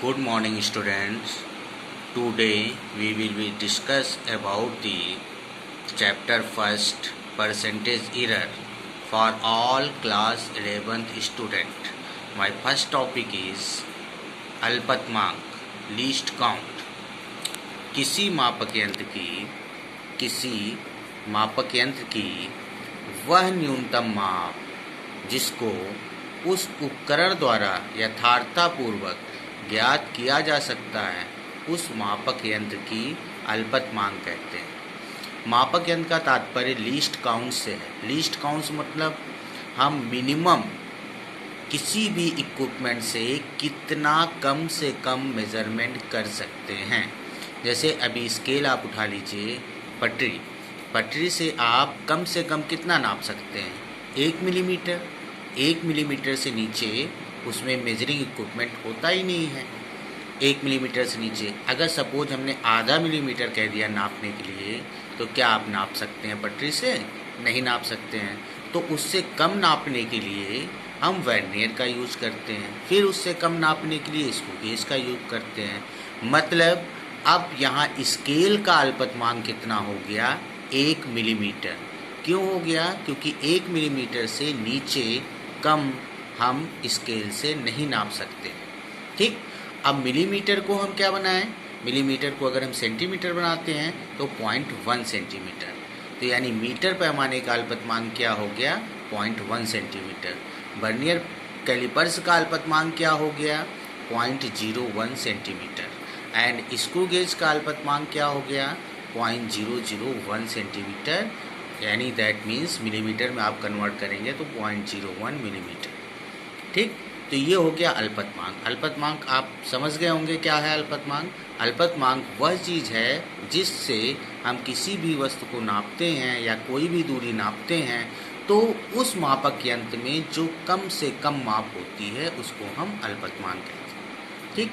Good morning, students. Today we will be discuss about the chapter first percentage error for all class 11th student. My first topic is अल्पतमांक least count. किसी मापक यंत्र की वह न्यूनतम माप जिसको उस उपकरण द्वारा यथार्थतापूर्वक ज्ञात किया जा सकता है उस मापक यंत्र की अल्पतमांक कहते हैं। मापक यंत्र का तात्पर्य लीस्ट काउंट से है। लीस्ट काउंट मतलब हम मिनिमम किसी भी इक्विपमेंट से कितना कम से कम मेज़रमेंट कर सकते हैं। जैसे अभी स्केल आप उठा लीजिए, पटरी से आप कम से कम कितना नाप सकते हैं? 1 मिलीमीटर। 1 मिलीमीटर से नीचे उसमें मेजरिंग इक्विपमेंट होता ही नहीं है। 1 मिलीमीटर से नीचे अगर सपोज हमने आधा मिलीमीटर कह दिया नापने के लिए, तो क्या आप नाप सकते हैं पटरी से? नहीं नाप सकते हैं। तो उससे कम नापने के लिए हम वर्नियर का यूज़ करते हैं, फिर उससे कम नापने के लिए स्क्रू गेज का यूज़ करते हैं। मतलब अब यहाँ स्केल का अल्पतमांक कितना हो गया? 1 मिलीमीटर। क्यों हो गया? क्योंकि 1 मिलीमीटर से नीचे कम हम स्केल से नहीं नाप सकते। ठीक, अब मिलीमीटर को हम क्या बनाएं? मिलीमीटर को अगर हम सेंटीमीटर बनाते हैं तो 0.1 सेंटीमीटर। तो यानी मीटर पैमाने का अल्पतमांक क्या हो गया? 0.1 सेंटीमीटर। वर्नियर कैलिपर्स का अल्पतमांक क्या हो गया? 0.01 सेंटीमीटर। एंड स्क्रू गेज का अल्पतमांक क्या हो गया? 0.001 सेंटीमीटर। यानी दैट मीन्स मिलीमीटर में आप कन्वर्ट करेंगे तो 0.01 मिलीमीटर। ठीक, तो ये हो गया अल्पतमांक। अल्पतमांक आप समझ गए होंगे क्या है अल्पतमांक? अल्पतमांक वह चीज़ है जिससे हम किसी भी वस्तु को नापते हैं या कोई भी दूरी नापते हैं, तो उस मापक यंत्र में जो कम से कम माप होती है उसको हम अल्पतमांक कहते हैं। ठीक,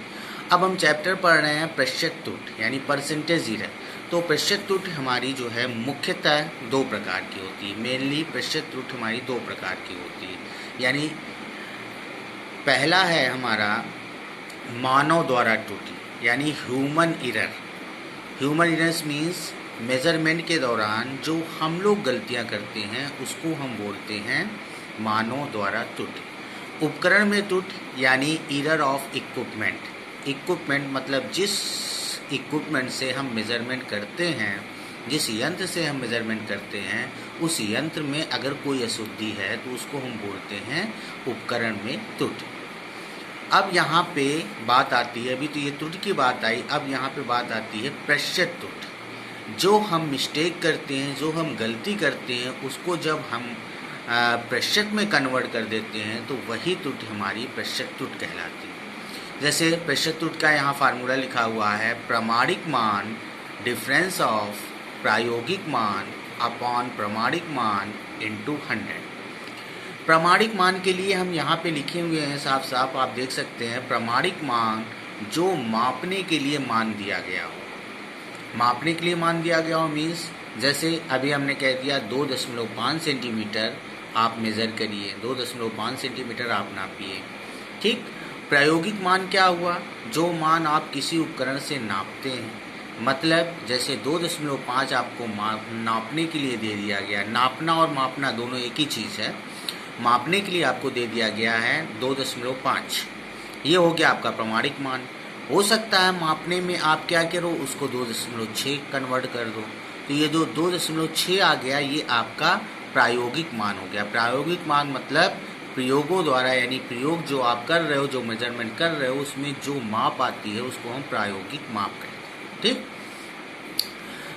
अब हम चैप्टर पढ़ रहे हैं प्रतिशत त्रुटि यानी परसेंटेज एरर। तो प्रतिशत त्रुटि हमारी जो है मुख्यतः 2 प्रकार की होती है। मेनली प्रतिशत त्रुटि हमारी 2 प्रकार की होती है। यानी पहला है हमारा मानव द्वारा त्रुटि यानी human error. Human errors means measurement के दौरान जो हम लोग गलतियां करते हैं उसको हम बोलते हैं मानव द्वारा त्रुटि। उपकरण में त्रुटि यानी एरर ऑफ इक्विपमेंट मतलब जिस इक्विपमेंट से हम मेजरमेंट करते हैं, जिस यंत्र से हम मेजरमेंट करते हैं, उस यंत्र में अगर कोई अशुद्धि है तो उसको हम बोलते हैं उपकरण में त्रुटि। अब यहाँ पे बात आती है, अभी तो ये त्रुटि की बात आई, अब यहाँ पे बात आती है प्रतिशत त्रुटि। जो हम मिस्टेक करते हैं, जो हम गलती करते हैं, उसको जब हम प्रतिशत में कन्वर्ट कर देते हैं तो वही त्रुटि हमारी प्रतिशत त्रुटि कहलाती है। जैसे प्रतिशत त्रुटि का यहाँ फार्मूला लिखा हुआ है, प्रामाणिक मान डिफरेंस ऑफ प्रायोगिक मान अपॉन प्रामाणिक मान इंटू 100। प्रामाणिक मान के लिए हम यहाँ पे लिखे हुए हैं साफ साफ, आप देख सकते हैं प्रामाणिक मान जो मापने के लिए मान दिया गया हो। मापने के लिए मान दिया गया हो मीन्स जैसे अभी हमने कह दिया 2.5 सेंटीमीटर आप मेज़र करिए, 2.5 सेंटीमीटर आप नापिए। ठीक, प्रायोगिक मान क्या हुआ? जो मान आप किसी उपकरण से नापते हैं। मतलब जैसे 2.5 आपको नापने के लिए दे दिया गया। नापना और मापना दोनों एक ही चीज़ है। मापने के लिए आपको दे दिया गया है 2.5। ये हो गया आपका प्रामाणिक मान। हो सकता है मापने में आप क्या करो, उसको 2.6 कन्वर्ट कर दो, तो ये जो 2.6 आ गया ये आपका प्रायोगिक मान हो गया। प्रायोगिक मान मतलब प्रयोगों द्वारा, यानी प्रयोग जो आप कर रहे हो, जो मेजरमेंट कर रहे हो, उसमें जो माप आती है उसको हम प्रायोगिक माप कहते हैं। ठीक,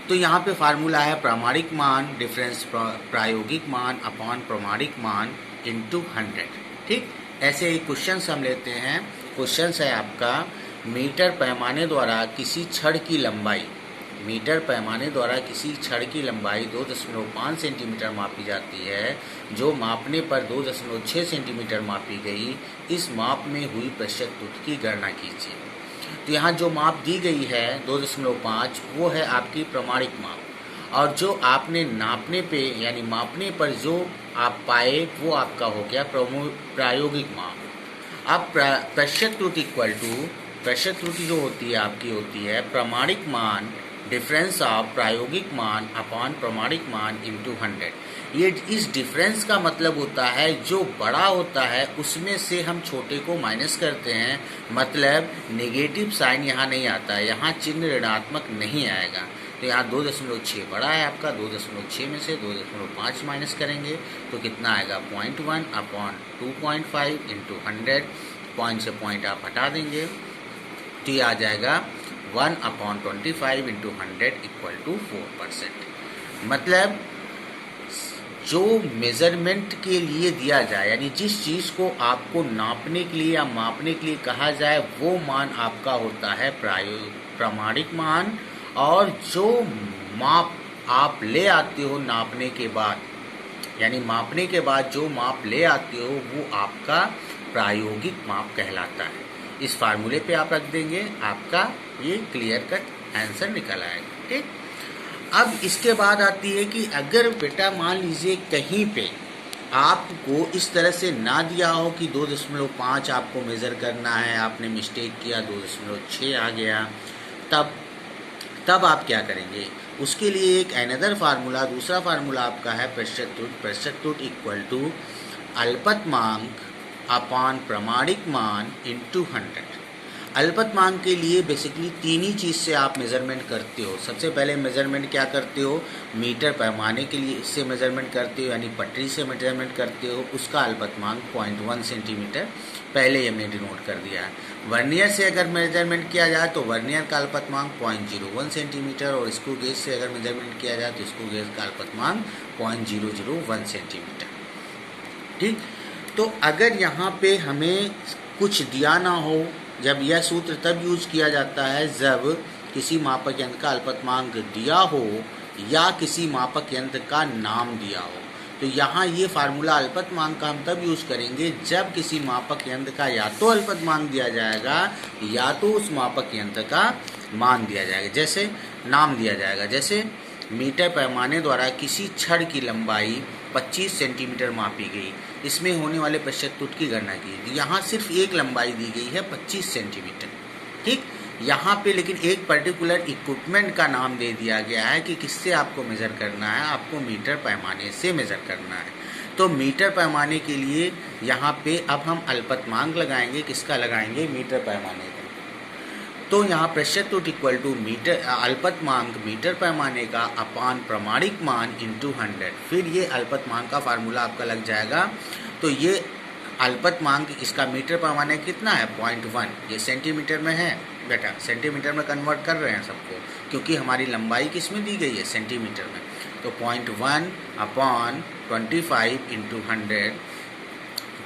तो यहाँ पे फार्मूला है प्रामाणिक मान डिफरेंस प्रायोगिक मान अपॉन प्रामाणिक मान इंटू 100। ठीक, ऐसे ही क्वेश्चन हम लेते हैं। क्वेश्चन है आपका, मीटर पैमाने द्वारा किसी छड़ की लंबाई, मीटर पैमाने द्वारा किसी छड़ की लंबाई 2.5 सेंटीमीटर मापी जाती है, जो मापने पर 2.6 सेंटीमीटर मापी गई। इस माप में हुई प्रतिशत त्रुटि की गणना कीजिए। तो यहाँ जो माप दी गई है 2.5 वो है आपकी प्रामाणिक माप, और जो आपने नापने पे यानी मापने पर जो आप पाए वो आपका हो गया प्रायोगिक माप। अब प्रतिशत त्रुटि इक्वल टू प्रेशर त्रुटि जो होती है आपकी होती है प्रमाणिक मान डिफरेंस ऑफ प्रायोगिक मान अपॉन प्रमाणिक मान इंटू 100। ये इस डिफरेंस का मतलब होता है जो बड़ा होता है उसमें से हम छोटे को माइनस करते हैं, मतलब नेगेटिव साइन यहाँ नहीं आता है, यहाँ चिन्ह ऋणात्मक नहीं आएगा। तो यहाँ 2.6 बड़ा है आपका, 2.6 में से 2.5 माइनस करेंगे तो कितना आएगा 0.1 अपॉन 2.5 इंटू 100। पॉइंट से पॉइंट आप हटा देंगे तो ये आ जाएगा 1/25 इंटू 100 इक्वल टू 4%। मतलब जो मेज़रमेंट के लिए दिया जाए, यानी जिस चीज़ को आपको नापने के लिए या मापने के लिए कहा जाए वो मान आपका होता है प्रामाणिक मान, और जो माप आप ले आते हो नापने के बाद, यानी मापने के बाद जो माप ले आते हो वो आपका प्रायोगिक माप कहलाता है। इस फार्मूले पे आप रख देंगे, आपका ये क्लियर कट आंसर निकल आएगा। ठीक, अब इसके बाद आती है कि अगर बेटा मान लीजिए कहीं पे आपको इस तरह से ना दिया हो कि 2.5 आपको मेज़र करना है, आपने मिस्टेक किया 2.6 आ गया, तब आप क्या करेंगे? उसके लिए एक अनदर फार्मूला, दूसरा फार्मूला आपका है प्रेशर त्रुटि इक्वल टू अल्पतमांक अपॉन प्रमाणिक मान इंटू 100। अल्पतमांक के लिए बेसिकली तीन ही चीज़ से आप मेज़रमेंट करते हो। सबसे पहले मेज़रमेंट क्या करते हो? मीटर पैमाने के लिए इससे मेज़रमेंट करते हो, यानी पटरी से मेज़रमेंट करते हो, उसका अल्पतमांक 0.1 सेंटीमीटर पहले हमने डिनोट कर दिया है। वर्नियर से अगर मेजरमेंट किया जाए तो वर्नियर का अल्पतमांक 0.01 सेंटीमीटर, और स्क्रू गेज से अगर मेजरमेंट किया जाए तो स्क्रू गेज का अल्पतमांक 0.001 सेंटीमीटर। ठीक, तो अगर यहाँ पे हमें कुछ दिया ना हो, जब यह सूत्र तब यूज किया जाता है जब किसी मापक यंत्र का अल्पतमांक दिया हो या किसी मापक यंत्र का नाम दिया हो। तो यहाँ ये फार्मूला अल्पतमांक का हम तब यूज़ करेंगे जब किसी मापक यंत्र का या तो अल्पतमांक दिया जाएगा या तो उस मापक यंत्र का मान दिया जाएगा, जैसे नाम दिया जाएगा। जैसे मीटर पैमाने द्वारा किसी छड़ की लंबाई 25 सेंटीमीटर मापी गई, इसमें होने वाले प्रेशर त्रुटि की गणना की। यहाँ सिर्फ एक लंबाई दी गई है 25 सेंटीमीटर। ठीक, यहाँ पे लेकिन एक पर्टिकुलर इक्विपमेंट का नाम दे दिया गया है कि किससे आपको मेज़र करना है, आपको मीटर पैमाने से मेज़र करना है। तो मीटर पैमाने के लिए यहाँ पे अब हम अल्पतमांक लगाएंगे, किसका लगाएंगे? मीटर पैमाने का। तो यहाँ प्रेशर त्रुटि इक्वल टू मीटर अल्पतमांक मीटर पैमाने का अपान प्रमाणिक मान इंटू 100। फिर ये अल्पतमांक का फार्मूला आपका लग जाएगा। तो ये अल्पतमांक इसका मीटर पैमाने कितना है? 0.1। ये सेंटीमीटर में है बेटा, सेंटीमीटर में कन्वर्ट कर रहे हैं सबको, क्योंकि हमारी लंबाई किस में दी गई है? सेंटीमीटर में। तो 0.1 अपॉन 25 इंटू 100,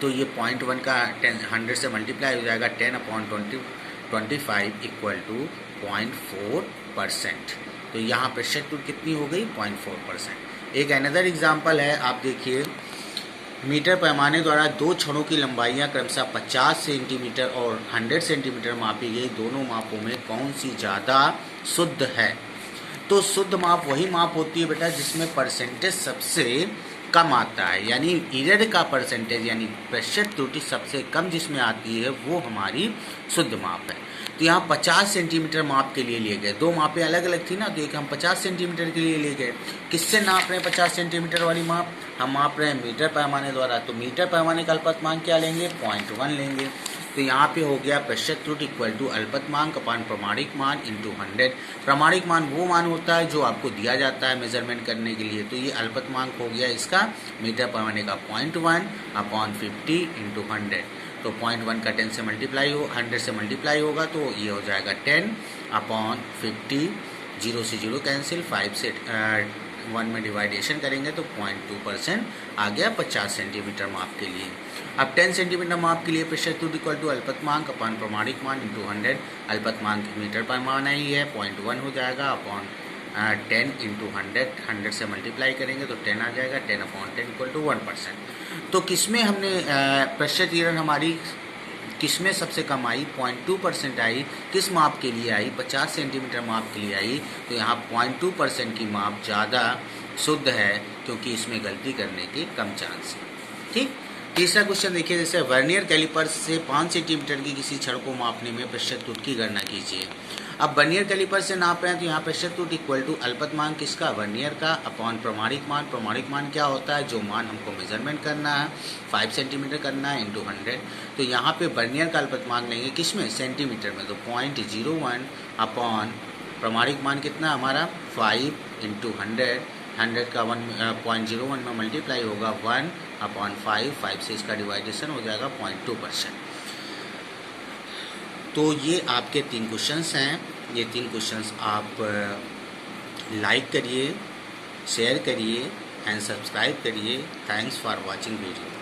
तो ये 0.1 का 100 से मल्टीप्लाई हो जाएगा, 10/25 इक्वल टू 0.4%। तो यहाँ प्रेशर त्रुटि कितनी हो गई? 0.4%। एक अनदर एग्जाम्पल है, आप देखिए, मीटर पैमाने द्वारा दो छड़ों की लंबाइयाँ क्रमशः 50 सेंटीमीटर और 100 सेंटीमीटर मापी गई। दोनों मापों में कौन सी ज़्यादा शुद्ध है? तो शुद्ध माप वही माप होती है बेटा जिसमें परसेंटेज सबसे कम आता है, यानी एरर का परसेंटेज यानी प्रेशर त्रुटि सबसे कम जिसमें आती है वो हमारी शुद्ध माप है। तो यहाँ 50 सेंटीमीटर माप के लिए लिए गए, दो मापें अलग अलग थी ना, तो एक हम 50 सेंटीमीटर के लिए ले गए। किससे नाप रहे हैं 50 सेंटीमीटर वाली माप? हम माप रहे हैं मीटर पैमाने द्वारा। तो मीटर पैमाने का अल्पतमांक क्या लेंगे? 0.1 लेंगे। तो यहाँ पे हो गया प्रेशर त्रुटि इक्वल टू अल्पतमांक अपान प्रमाणिक मान इंटू 100। प्रमाणिक मान वो मान होता है जो आपको दिया जाता है मेजरमेंट करने के लिए। तो ये अल्पतमांक हो गया इसका मीटर पैमाने का 0.1 अपॉन 50 इंटू 100। तो 0.1 का 10 से मल्टीप्लाई हो 100 से मल्टीप्लाई होगा तो ये हो जाएगा 10 अपॉन 50, 0 से 0 कैंसिल, 5 से 1 में डिवाइडेशन करेंगे तो 0.2% आ गया 50 सेंटीमीटर माप के लिए। अब 10 सेंटीमीटर माप के लिए प्रेशर त्रुटि इक्वल टू अल्पतमांक अपान प्रमाणिक मान इंटू 100। अल्पतमांक मीटर पैमाना ही है, 0.1 हो जाएगा अपॉन 10 इंटू 100 से मल्टीप्लाई करेंगे तो 10 आ जाएगा, 10 अपॉन 10 इक्वल टू 1%। तो किसमें हमने प्रेशर एरर हमारी किसमें सबसे कम आई? 0.2% आई। किस माप के लिए आई? 50 सेंटीमीटर माप के लिए आई। तो यहाँ 0.2% की माप ज़्यादा शुद्ध है क्योंकि इसमें गलती करने के कम चांस है। ठीक, तीसरा क्वेश्चन देखिए, जैसे वर्नियर कैलिपर से 5 सेंटीमीटर की किसी छड़ को मापने में प्रतिशत त्रुटि की गणना कीजिए। अब वर्नियर कैलिपर से नाप रहे हैं तो यहाँ प्रतिशत त्रुटि इक्वल टू अल्पतमान किसका, वर्नियर का, अपॉन प्रमाणिक मान। प्रमाणिक मान क्या होता है, जो मान हमको मेजरमेंट करना है 5 सेंटीमीटर करना है इंटू 100। तो यहाँ पे वर्नियर का अल्पतमान लेंगे किस में, सेंटीमीटर में, तो 0.01 अपॉन प्रमाणिक मान कितना हमारा 5 इंटू 100। 100 का 1.01 में मल्टीप्लाई होगा 1/5। 5 से इसका डिवाइडेशन हो जाएगा 0.2%। तो ये आपके 3 क्वेश्चंस हैं। ये 3 क्वेश्चंस आप लाइक करिए, शेयर करिए एंड सब्सक्राइब करिए। Thanks for watching video.